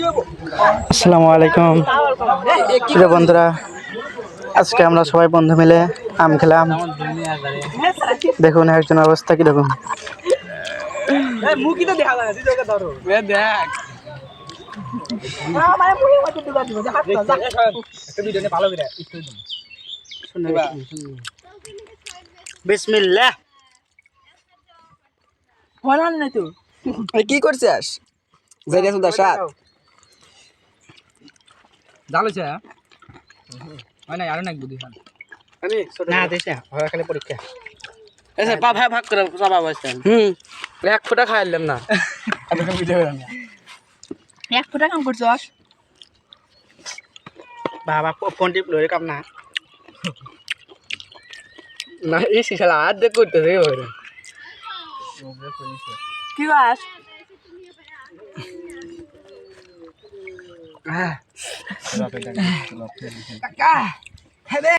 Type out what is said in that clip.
আসসালামু আলাইকুম প্রিয় বন্ধুরা, আজকে আমরা সবাই বন্ধু মিলে আম খেলাম। দেখুন একজনের অবস্থা কিরকম। বিসমিল্লাহ। কি করছিস? যাইয়া সুদা সাত জালছে হয় না আরো নাক বুদ্ধি খান না দিছে হয় খালি পরীক্ষা। এসে পা ভাগ করে সবা বসছেন এক ফোঁটা খাইলাম না এক ফুটা কাম করছস বাবা ফোন টিপ লই কাম না না এই শিশালা হাত দেখ করতেছে ওরে কি গাছ কাকা হেবে